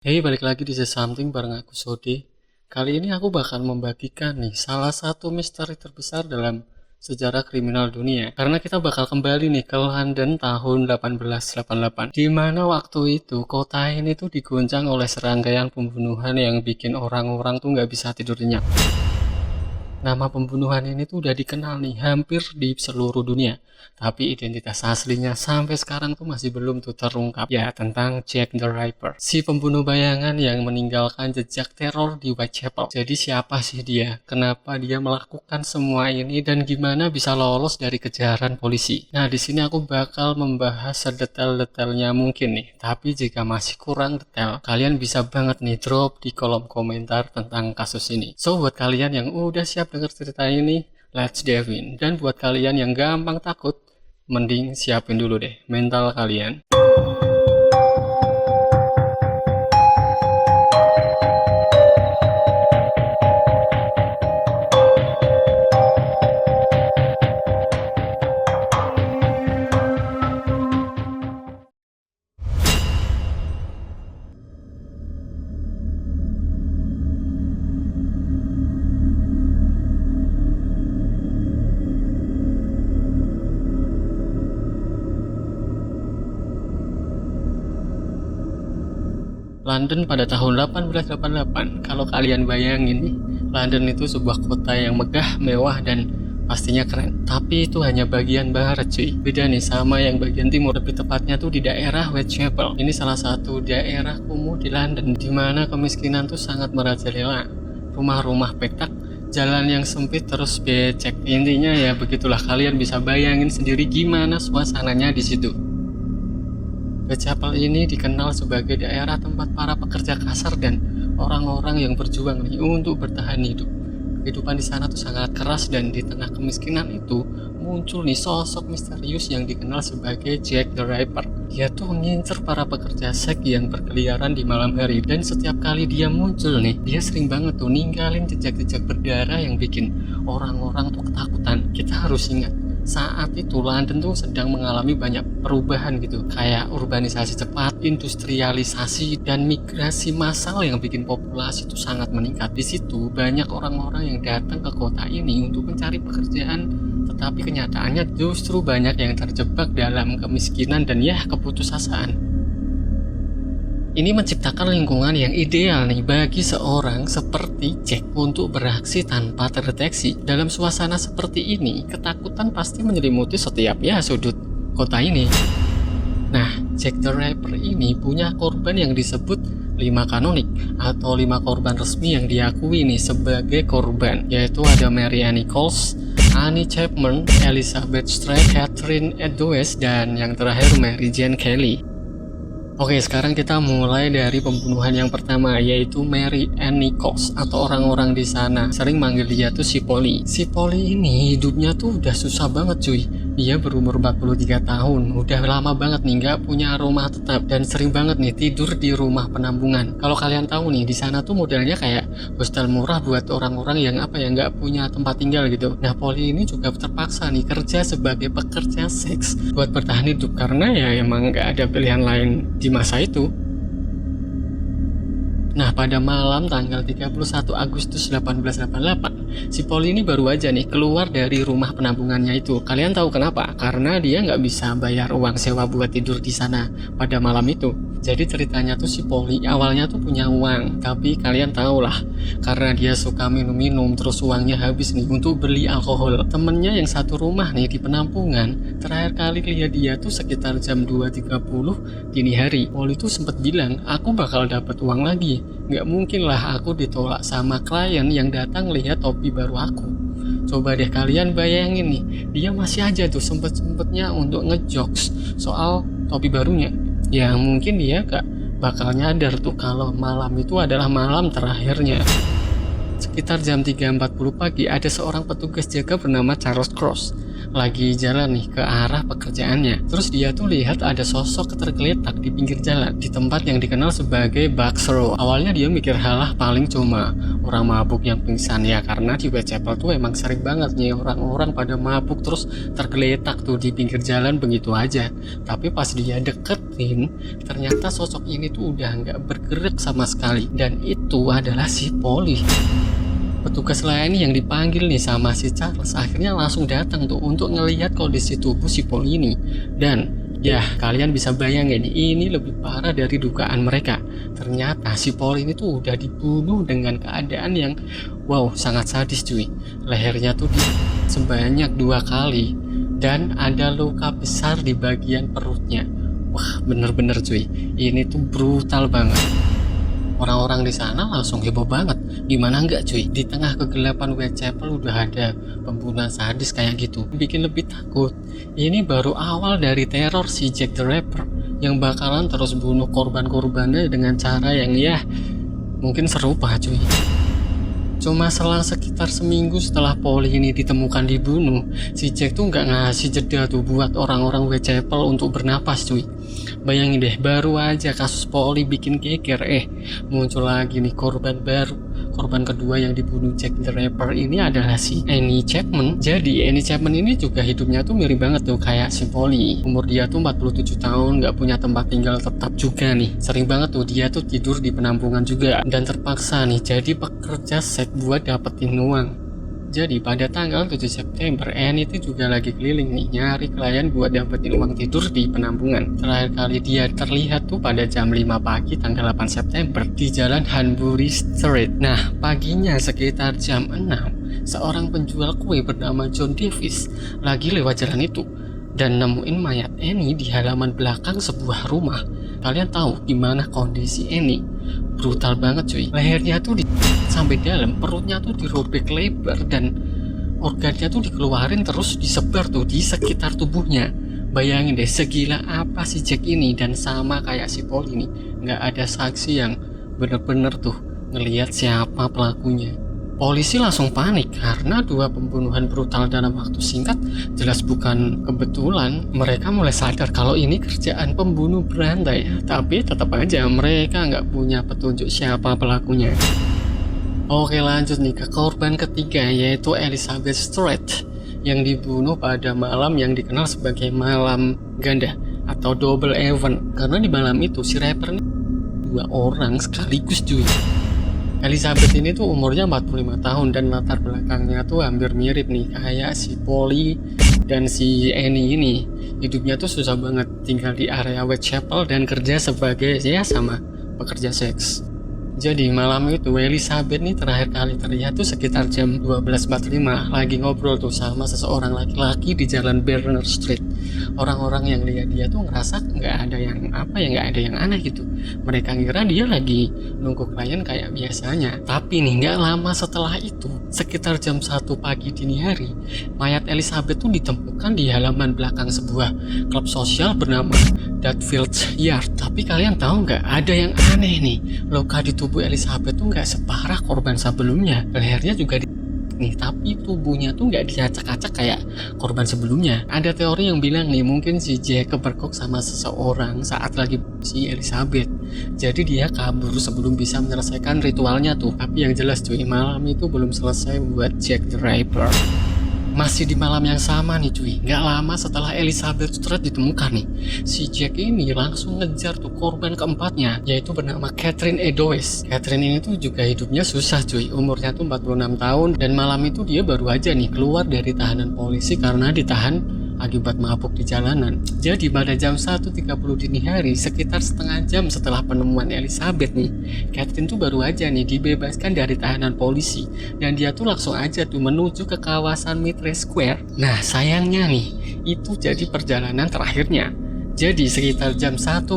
Hey, balik lagi di The Something bareng aku Sodi. Kali ini aku bakal membagikan nih salah satu misteri terbesar dalam sejarah kriminal dunia. Karena kita bakal kembali nih ke London tahun 1888. Di mana waktu itu kota ini tuh diguncang oleh serangkaian pembunuhan yang bikin orang-orang tuh nggak bisa tidur nyenyak. Nama pembunuhan ini tuh udah dikenal nih hampir di seluruh dunia. Tapi identitas aslinya sampai sekarang tuh masih belum tuh terungkap. Ya, tentang Jack the Ripper. Si pembunuh bayangan yang meninggalkan jejak teror di Whitechapel. Jadi siapa sih dia? Kenapa dia melakukan semua ini dan gimana bisa lolos dari kejaran polisi? Nah, di sini aku bakal membahas sedetail-detailnya mungkin nih. Tapi jika masih kurang detail, kalian bisa banget nih drop di kolom komentar tentang kasus ini. So, buat kalian yang udah siap denger cerita ini, let's dive in. Dan buat kalian yang gampang takut, mending siapin dulu deh mental kalian. London pada tahun 1888. Kalau kalian bayangin nih, London itu sebuah kota yang megah, mewah, dan pastinya keren. Tapi itu hanya bagian barat cuy. Beda nih sama yang bagian timur. Lebih tepatnya tuh di daerah Whitechapel. Ini salah satu daerah kumuh di London, di mana kemiskinan tuh sangat merajalela. Rumah-rumah petak, jalan yang sempit terus becek. Intinya ya begitulah, kalian bisa bayangin sendiri gimana suasananya di situ. Whitechapel ini dikenal sebagai daerah tempat para pekerja kasar dan orang-orang yang berjuang nih untuk bertahan hidup. Kehidupan di sana tuh sangat keras dan di tengah kemiskinan itu muncul nih sosok misterius yang dikenal sebagai Jack the Ripper. Dia tuh ngincer para pekerja seks yang berkeliaran di malam hari, dan setiap kali dia muncul nih, dia sering banget tuh ninggalin jejak-jejak berdarah yang bikin orang-orang tuh ketakutan. Kita harus ingat, saat itu London tuh sedang mengalami banyak perubahan gitu, kayak urbanisasi cepat, industrialisasi, dan migrasi massal yang bikin populasi itu sangat meningkat. Di situ banyak orang-orang yang datang ke kota ini untuk mencari pekerjaan, tetapi kenyataannya justru banyak yang terjebak dalam kemiskinan dan ya keputusasaan. Ini menciptakan lingkungan yang ideal nih bagi seorang seperti Jack untuk beraksi tanpa terdeteksi. Dalam suasana seperti ini, ketakutan pasti menyelimuti setiap sudut kota ini. Nah, Jack the Ripper ini punya korban yang disebut 5 kanonik atau 5 korban resmi yang diakui nih sebagai korban, yaitu ada Mary Ann Nichols, Annie Chapman, Elizabeth Stride, Catherine Edwards, dan yang terakhir Mary Jane Kelly. Oke, sekarang kita mulai dari pembunuhan yang pertama, yaitu Mary Ann Nichols, atau orang-orang di sana sering manggil dia tuh si Polly. Si Polly ini hidupnya tuh udah susah banget cuy. Dia berumur 43 tahun, udah lama banget nih nggak punya rumah tetap dan sering banget nih tidur di rumah penampungan. Kalau kalian tahu nih, di sana tuh modelnya kayak hostel murah buat orang-orang yang nggak punya tempat tinggal gitu. Nah, Polly ini juga terpaksa nih kerja sebagai pekerja seks buat bertahan hidup karena ya emang nggak ada pilihan lain di masa itu. Nah, pada malam tanggal 31 Agustus 1888, si Polly ini baru aja nih keluar dari rumah penampungannya itu. Kalian tahu kenapa? Karena dia nggak bisa bayar uang sewa buat tidur di sana pada malam itu. Jadi ceritanya tuh si Polly awalnya tuh punya uang, tapi kalian tahu lah, karena dia suka minum-minum terus uangnya habis nih untuk beli alkohol. Temennya yang satu rumah nih di penampungan, terakhir kali lihat dia tuh sekitar jam 2.30 dini hari. Polly tuh sempet bilang, aku bakal dapat uang lagi. Nggak mungkin lah aku ditolak sama klien yang datang lihat topi baru aku. Coba deh kalian bayangin nih, dia masih aja tuh sempet-sempetnya untuk ngejokes soal topi barunya. Ya mungkin dia gak bakal nyadar tuh kalau malam itu adalah malam terakhirnya. Sekitar jam 3.40 pagi ada seorang petugas jaga bernama Charles Cross. lagi jalan nih ke arah pekerjaannya. Terus dia tuh lihat ada sosok tergeletak di pinggir jalan di tempat yang dikenal sebagai Box Row. Awalnya dia mikir halah paling cuma orang mabuk yang pingsan ya, karena di Whitechapel tuh emang sering banget nih orang-orang pada mabuk terus tergeletak tuh di pinggir jalan begitu aja. Tapi pas dia deketin, ternyata sosok ini tuh udah nggak bergerak sama sekali, dan itu adalah si Polly. Petugas lain yang dipanggil nih sama si Charles akhirnya langsung datang tuh untuk ngelihat kondisi tubuh si Polly ini. Dan ya, kalian bisa bayangin ini lebih parah dari dugaan mereka. Ternyata si Polly ini tuh udah dibunuh dengan keadaan yang wow, sangat sadis cuy. Lehernya tuh sebanyak 2 kali dan ada luka besar di bagian perutnya. Wah, bener-bener cuy, ini tuh brutal banget. Orang-orang di sana langsung heboh banget. Gimana enggak cuy, di tengah kegelapan Whitechapel udah ada pembunuhan sadis kayak gitu. Bikin lebih takut. Ini baru awal dari teror si Jack the Ripper yang bakalan terus bunuh korban-korbannya dengan cara yang ya mungkin serupa cuy. Cuma selang sekitar seminggu setelah Polly ini ditemukan dibunuh, si Jack tuh nggak ngasih jeda tuh buat orang-orang Whitechapel untuk bernapas cuy. Bayangin deh, baru aja kasus Polly bikin geger, muncul lagi nih korban baru. Korban kedua yang dibunuh Jack the Ripper ini adalah si Annie Chapman. Jadi Annie Chapman ini juga hidupnya tuh mirip banget tuh kayak si Polly. Umur dia tuh 47 tahun, nggak punya tempat tinggal tetap juga nih. Sering banget tuh dia tuh tidur di penampungan juga, dan terpaksa nih jadi pekerja seks buat dapetin uang. Jadi pada tanggal 7 September, Annie itu juga lagi keliling nih nyari klien buat dapetin uang tidur di penampungan. Terakhir kali dia terlihat tuh pada jam 5 pagi tanggal 8 September di jalan Hanbury Street. Nah, paginya sekitar jam 6, seorang penjual kue bernama John Davis lagi lewat jalan itu dan nemuin mayat Annie di halaman belakang sebuah rumah. Kalian tahu gimana kondisi Annie? Brutal banget cuy. Lehernya tuh sampai dalam, perutnya tuh dirobek lebar, dan organnya tuh dikeluarin terus disebar tuh di sekitar tubuhnya. Bayangin deh segila apa si Jack ini, dan sama kayak si Paul ini, nggak ada saksi yang bener-bener tuh ngelihat siapa pelakunya. Polisi langsung panik karena 2 pembunuhan brutal dalam waktu singkat jelas bukan kebetulan. Mereka mulai sadar kalau ini kerjaan pembunuh berantai, tapi tetap aja mereka nggak punya petunjuk siapa pelakunya. Oke, lanjut nih ke korban ketiga, yaitu Elizabeth Strait yang dibunuh pada malam yang dikenal sebagai malam ganda atau double event. Karena di malam itu si rapper ini 2 orang sekaligus cuy. Elizabeth ini tuh umurnya 45 tahun dan latar belakangnya tuh hampir mirip nih kayak si Polly dan si Annie ini. Hidupnya tuh susah banget, tinggal di area Whitechapel dan kerja sebagai ya sama pekerja seks. Jadi malam itu Elizabeth nih terakhir kali terlihat tuh sekitar jam 12.45 lagi ngobrol tuh sama seseorang laki-laki di jalan Berner Street. Orang-orang yang lihat dia tuh ngerasa nggak ada yang aneh gitu. Mereka ngira dia lagi nunggu klien kayak biasanya. Tapi nih nggak lama setelah itu, sekitar jam 1 pagi dini hari, mayat Elizabeth tuh ditemukan di halaman belakang sebuah klub sosial bernama Dudfield Yard. Tapi kalian tahu nggak, ada yang aneh nih. Luka di tubuh Elizabeth tuh nggak separah korban sebelumnya. Lehernya juga nih, tapi tubuhnya tuh nggak diacak-acak kayak korban sebelumnya. Ada teori yang bilang nih mungkin si Jack kepergok sama seseorang saat lagi si Elizabeth, jadi dia kabur sebelum bisa menyelesaikan ritualnya tuh. Tapi yang jelas cuy, malam itu belum selesai buat Jack the Ripper. Masih di malam yang sama nih cuy, nggak lama setelah Elizabeth Strait ditemukan nih, si Jack ini langsung ngejar tuh korban keempatnya, yaitu bernama Catherine Edoes. Catherine ini tuh juga hidupnya susah cuy, umurnya tuh 46 tahun, dan malam itu dia baru aja nih keluar dari tahanan polisi karena ditahan akibat mabuk di jalanan. Jadi pada jam 1.30 dini hari, sekitar setengah jam setelah penemuan Elizabeth nih, Catherine tuh baru aja nih dibebaskan dari tahanan polisi, dan dia tuh langsung aja tuh menuju ke kawasan Mitre Square. Nah sayangnya nih, itu jadi perjalanan terakhirnya. Jadi sekitar jam 1.45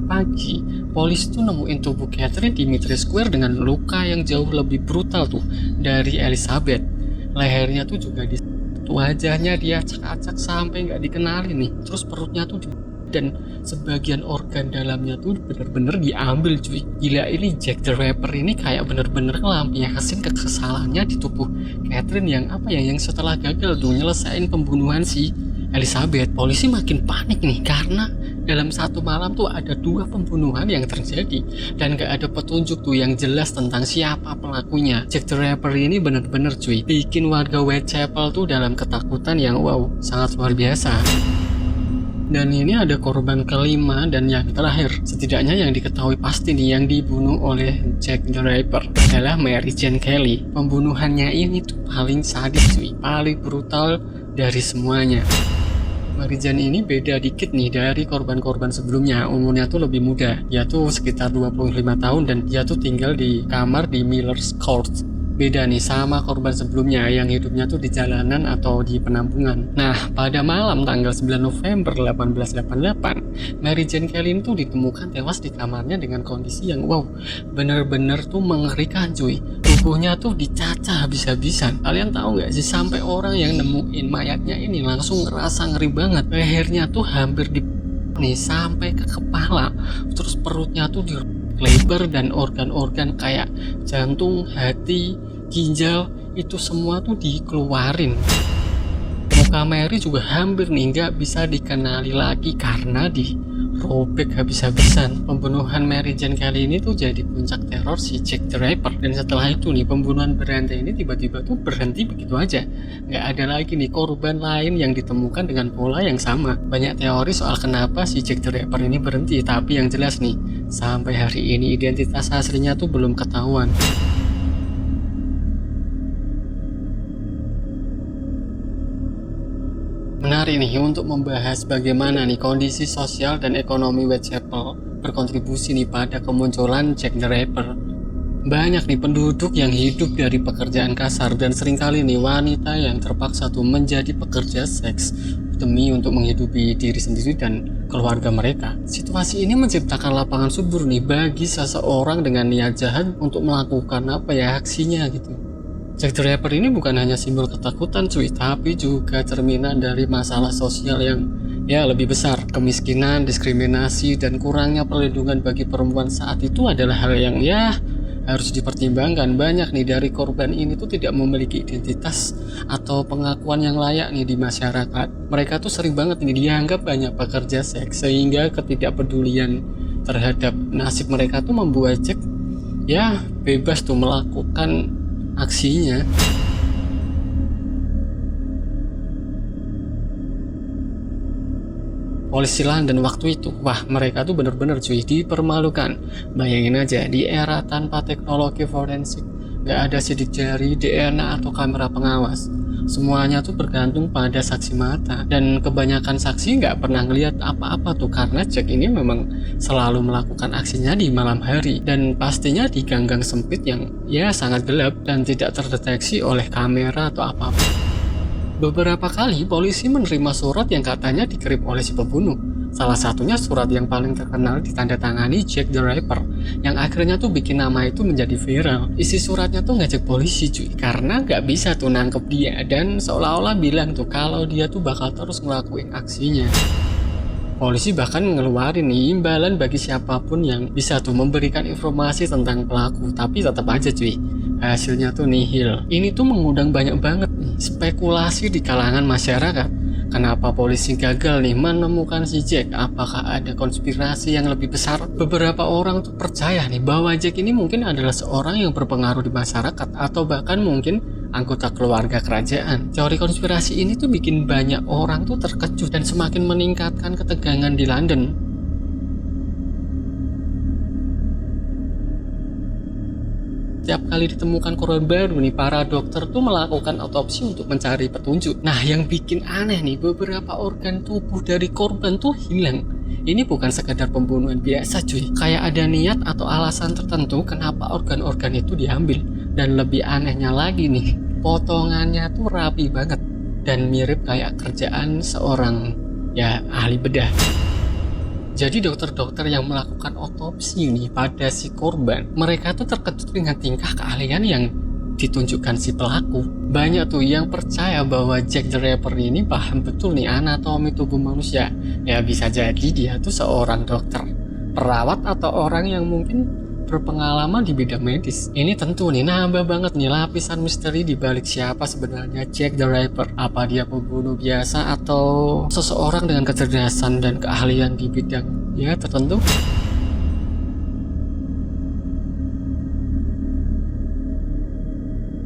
pagi, polisi tuh nemuin tubuh Catherine di Mitre Square dengan luka yang jauh lebih brutal tuh dari Elizabeth. Lehernya tuh juga wajahnya dia acak-acak sampai nggak dikenali nih. Terus perutnya tuh dan sebagian organ dalamnya tuh bener-bener diambil cuy. Gila, ini Jack the Ripper ini kayak bener-bener ngelampiasin kekesalannya di tubuh Catherine yang setelah gagal tuh nyelesain pembunuhan si Elizabeth. Polisi makin panik nih karena dalam satu malam tuh ada 2 pembunuhan yang terjadi dan gak ada petunjuk tuh yang jelas tentang siapa pelakunya. Jack the Ripper ini bener-bener cuy bikin warga Whitechapel tuh dalam ketakutan yang sangat luar biasa. Dan ini ada korban kelima dan yang terakhir. Setidaknya yang diketahui pasti nih yang dibunuh oleh Jack the Ripper adalah Mary Jane Kelly. Pembunuhannya ini tuh paling sadis cuy, paling brutal dari semuanya. Mary Jane ini beda dikit nih dari korban-korban sebelumnya. Umurnya tuh lebih muda, dia tuh sekitar 25 tahun dan dia tuh tinggal di kamar di Miller's Court. Beda nih sama korban sebelumnya yang hidupnya tuh di jalanan atau di penampungan. Nah, pada malam tanggal 9 November 1888, Mary Jane Kelly tuh ditemukan tewas di kamarnya dengan kondisi yang bener-bener tuh mengerikan cuy. Tubuhnya tuh dicacah habis-habisan. Kalian tahu nggak sih, sampai orang yang nemuin mayatnya ini langsung ngerasa ngeri banget. Lehernya tuh hampir nih sampai ke kepala, terus perutnya tuh lebar dan organ-organ kayak jantung, hati, ginjal itu semua tuh dikeluarin. Muka Mary juga hampir nih nggak bisa dikenali lagi karena dirobek habis-habisan. Pembunuhan Mary Jane Kelly ini tuh jadi puncak teror si Jack the Ripper. Dan setelah itu nih pembunuhan berantai ini tiba-tiba tuh berhenti begitu aja. Nggak ada lagi nih korban lain yang ditemukan dengan pola yang sama. Banyak teori soal kenapa si Jack the Ripper ini berhenti, tapi yang jelas nih sampai hari ini identitas aslinya tuh belum ketahuan. Menarik nih untuk membahas bagaimana nih kondisi sosial dan ekonomi Whitechapel berkontribusi nih pada kemunculan Jack the Ripper. Banyak nih penduduk yang hidup dari pekerjaan kasar dan seringkali nih wanita yang terpaksa tuh menjadi pekerja seks demi untuk menghidupi diri sendiri dan keluarga mereka. Situasi ini menciptakan lapangan subur nih bagi seseorang dengan niat jahat untuk melakukan aksinya gitu. Jack the Ripper ini bukan hanya simbol ketakutan cuy, tapi juga cerminan dari masalah sosial yang lebih besar. Kemiskinan, diskriminasi, dan kurangnya perlindungan bagi perempuan saat itu adalah hal yang harus dipertimbangkan. Banyak nih dari korban ini tuh tidak memiliki identitas atau pengakuan yang layak nih di masyarakat. Mereka tuh sering banget nih dianggap banyak pekerja seks, sehingga ketidakpedulian terhadap nasib mereka tuh membuat Jack bebas tuh melakukan aksinya. Polisi London waktu itu, mereka tuh bener-bener cuy dipermalukan. Bayangin aja di era tanpa teknologi forensik, gak ada sidik jari, DNA atau kamera pengawas. Semuanya tuh bergantung pada saksi mata, dan kebanyakan saksi gak pernah ngeliat apa-apa tuh karena Jack ini memang selalu melakukan aksinya di malam hari dan pastinya di gang-gang sempit yang sangat gelap dan tidak terdeteksi oleh kamera atau apapun. Beberapa kali polisi menerima surat yang katanya dikirim oleh si pembunuh. Salah satunya surat yang paling terkenal ditandatangani Jack the Ripper, yang akhirnya tuh bikin nama itu menjadi viral. Isi suratnya tuh ngajak polisi cuy, karena gak bisa tuh nangkep dia dan seolah-olah bilang tuh kalau dia tuh bakal terus ngelakuin aksinya. Polisi bahkan ngeluarin imbalan bagi siapapun yang bisa tuh memberikan informasi tentang pelaku, tapi tetap aja cuy, hasilnya tuh nihil. Ini tuh mengundang banyak banget nih spekulasi di kalangan masyarakat. Kenapa polisi gagal nih menemukan si Jack? Apakah ada konspirasi yang lebih besar? Beberapa orang tuh percaya nih bahwa Jack ini mungkin adalah seorang yang berpengaruh di masyarakat atau bahkan mungkin anggota keluarga kerajaan. Teori konspirasi ini tuh bikin banyak orang tuh terkejut dan semakin meningkatkan ketegangan di London. Setiap kali ditemukan korban baru nih, para dokter tuh melakukan otopsi untuk mencari petunjuk. Nah, yang bikin aneh nih, beberapa organ tubuh dari korban tuh hilang. Ini bukan sekadar pembunuhan biasa cuy, kayak ada niat atau alasan tertentu kenapa organ-organ itu diambil. Dan lebih anehnya lagi nih, potongannya tuh rapi banget dan mirip kayak kerjaan seorang ahli bedah. Jadi dokter-dokter yang melakukan otopsi nih pada si korban, mereka tuh terkejut dengan tingkah keahlian yang ditunjukkan si pelaku. Banyak tuh yang percaya bahwa Jack the Ripper ini paham betul nih anatomi tubuh manusia. Ya bisa jadi dia tuh seorang dokter, perawat, atau orang yang mungkin berpengalaman di bidang medis. Ini tentu nih nambah banget nih lapisan misteri di balik siapa sebenarnya Jack the Ripper. Apa dia pembunuh biasa atau seseorang dengan kecerdasan dan keahlian di bidang ya tertentu?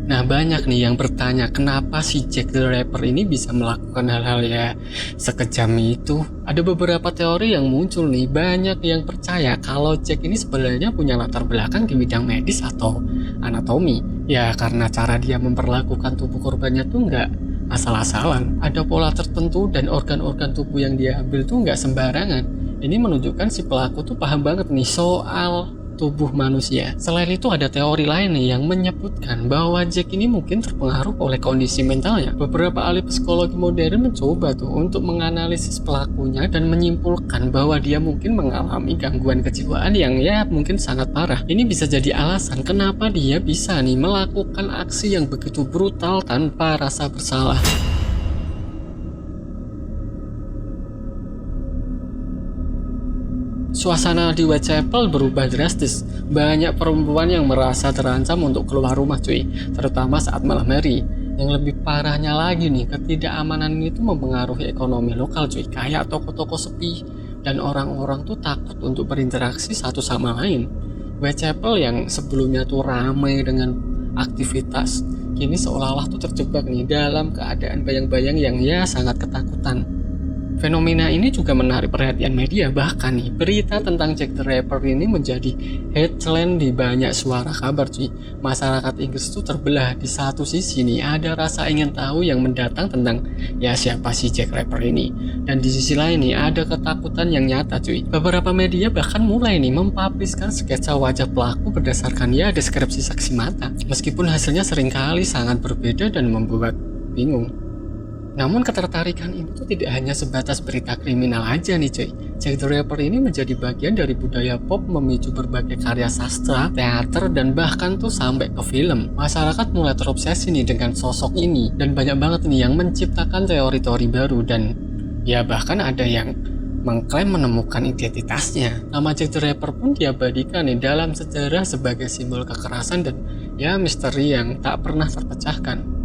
Nah banyak nih yang bertanya kenapa si Jack the Ripper ini bisa melakukan hal-hal ya sekejam itu. Ada beberapa teori yang muncul nih, banyak yang percaya kalau Jack ini sebenarnya punya latar belakang di bidang medis atau anatomi. Ya karena cara dia memperlakukan tubuh korbannya tuh nggak asal-asalan. Ada pola tertentu dan organ-organ tubuh yang dia ambil tuh nggak sembarangan. Ini menunjukkan si pelaku tuh paham banget nih soal tubuh manusia. Selain itu ada teori lain nih yang menyebutkan bahwa Jack ini mungkin terpengaruh oleh kondisi mentalnya. Beberapa ahli psikologi modern mencoba tuh untuk menganalisis pelakunya dan menyimpulkan bahwa dia mungkin mengalami gangguan kejiwaan yang ya mungkin sangat parah. Ini bisa jadi alasan kenapa dia bisa nih melakukan aksi yang begitu brutal tanpa rasa bersalah. Suasana di Whitechapel berubah drastis. Banyak perempuan yang merasa terancam untuk keluar rumah cuy, terutama saat malam hari. Yang lebih parahnya lagi nih, ketidakamanan itu mempengaruhi ekonomi lokal cuy. Kayak toko-toko sepi dan orang-orang tuh takut untuk berinteraksi satu sama lain. Whitechapel yang sebelumnya tuh ramai dengan aktivitas, kini seolah-olah tuh terjebak nih dalam keadaan bayang-bayang yang ya sangat ketakutan. Fenomena ini juga menarik perhatian media, bahkan nih berita tentang Jack the Ripper ini menjadi headline di banyak suara kabar cuy. Masyarakat Inggris tuh terbelah. Di satu sisi nih ada rasa ingin tahu yang mendatang tentang ya siapa si Jack Ripper ini, dan di sisi lain nih ada ketakutan yang nyata cuy. Beberapa media bahkan mulai nih mempubliskan sketsa wajah pelaku berdasarkan ya deskripsi saksi mata, meskipun hasilnya seringkali sangat berbeda dan membuat bingung. Namun ketertarikan ini tuh tidak hanya sebatas berita kriminal aja nih cuy. Jack the Ripper ini menjadi bagian dari budaya pop, memicu berbagai karya sastra, teater, dan bahkan tuh sampai ke film. Masyarakat mulai terobsesi nih dengan sosok ini, dan banyak banget nih yang menciptakan teori-teori baru, dan ya bahkan ada yang mengklaim menemukan identitasnya. Nama Jack the Ripper pun diabadikan nih dalam sejarah sebagai simbol kekerasan dan ya misteri yang tak pernah terpecahkan.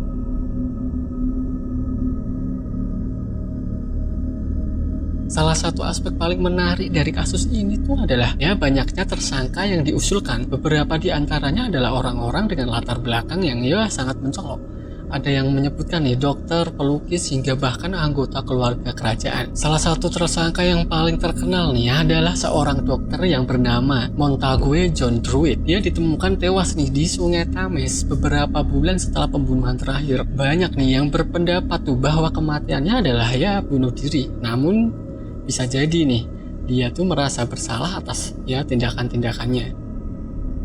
Salah satu aspek paling menarik dari kasus ini tuh adalah ya banyaknya tersangka yang diusulkan. Beberapa di antaranya adalah orang-orang dengan latar belakang yang ya sangat mencolok. Ada yang menyebutkan nih dokter, pelukis, hingga bahkan anggota keluarga kerajaan. Salah satu tersangka yang paling terkenal nih adalah seorang dokter yang bernama Montague John Druitt. Dia ditemukan tewas nih di Sungai Thames beberapa bulan setelah pembunuhan terakhir. Banyak nih yang berpendapat tuh bahwa kematiannya adalah ya bunuh diri. Namun bisa jadi nih dia tuh merasa bersalah atas ya tindakan-tindakannya.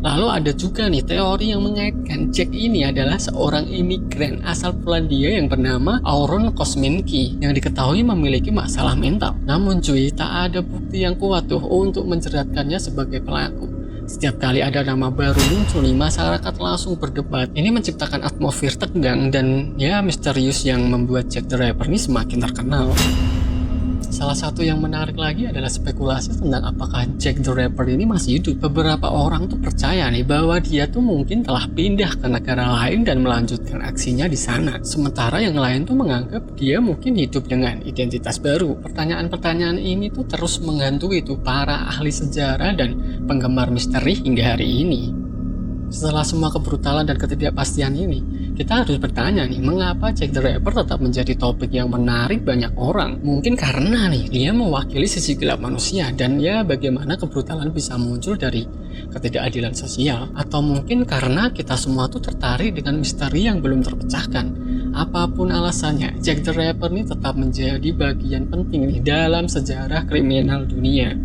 Lalu ada juga nih teori yang mengaitkan Jack ini adalah seorang imigran asal Polandia yang bernama Aaron Kosminski yang diketahui memiliki masalah mental. Namun cuy, tak ada bukti yang kuat tuh untuk menjeratkannya sebagai pelaku. Setiap kali ada nama baru muncul nih, masyarakat langsung berdebat. Ini menciptakan atmosfer tegang dan ya misterius yang membuat Jack the Ripper ini semakin terkenal. Salah satu yang menarik lagi adalah spekulasi tentang apakah Jack the Ripper ini masih hidup. Beberapa orang tuh percaya nih bahwa dia tuh mungkin telah pindah ke negara lain dan melanjutkan aksinya di sana. Sementara yang lain tuh menganggap dia mungkin hidup dengan identitas baru. Pertanyaan-pertanyaan ini tuh terus menghantui tuh para ahli sejarah dan penggemar misteri hingga hari ini. Setelah semua kebrutalan dan ketidakpastian ini, kita harus bertanya nih, mengapa Jack the Ripper tetap menjadi topik yang menarik banyak orang? Mungkin karena nih, dia mewakili sisi gelap manusia, dan ya bagaimana kebrutalan bisa muncul dari ketidakadilan sosial. Atau mungkin karena kita semua tuh tertarik dengan misteri yang belum terpecahkan. Apapun alasannya, Jack the Ripper ini tetap menjadi bagian penting nih dalam sejarah kriminal dunia.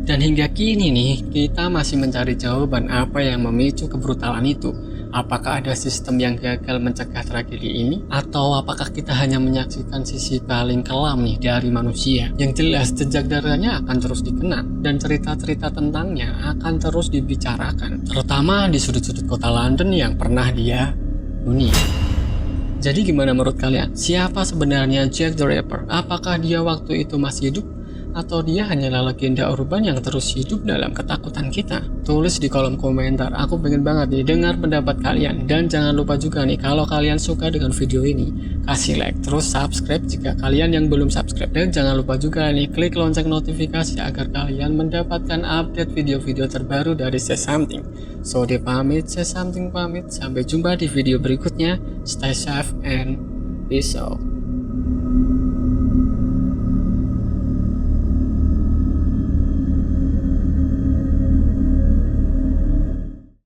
Dan hingga kini nih, kita masih mencari jawaban apa yang memicu kebrutalan itu. Apakah ada sistem yang gagal mencegah tragedi ini? Atau apakah kita hanya menyaksikan sisi paling kelam nih dari manusia? Yang jelas jejak darahnya akan terus dikenang dan cerita-cerita tentangnya akan terus dibicarakan, terutama di sudut-sudut kota London yang pernah dia huni. Jadi gimana menurut kalian? Siapa sebenarnya Jack the Ripper? Apakah dia waktu itu masih hidup? Atau dia hanyalah legenda urban yang terus hidup dalam ketakutan kita? Tulis di kolom komentar, aku pengen banget nih dengar pendapat kalian. Dan jangan lupa juga nih, kalau kalian suka dengan video ini, kasih like, terus subscribe jika kalian yang belum subscribe. Dan jangan lupa juga nih, klik lonceng notifikasi agar kalian mendapatkan update video-video terbaru dari Say Something. So, dia pamit, Say Something pamit. Sampai jumpa di video berikutnya. Stay safe and peace out.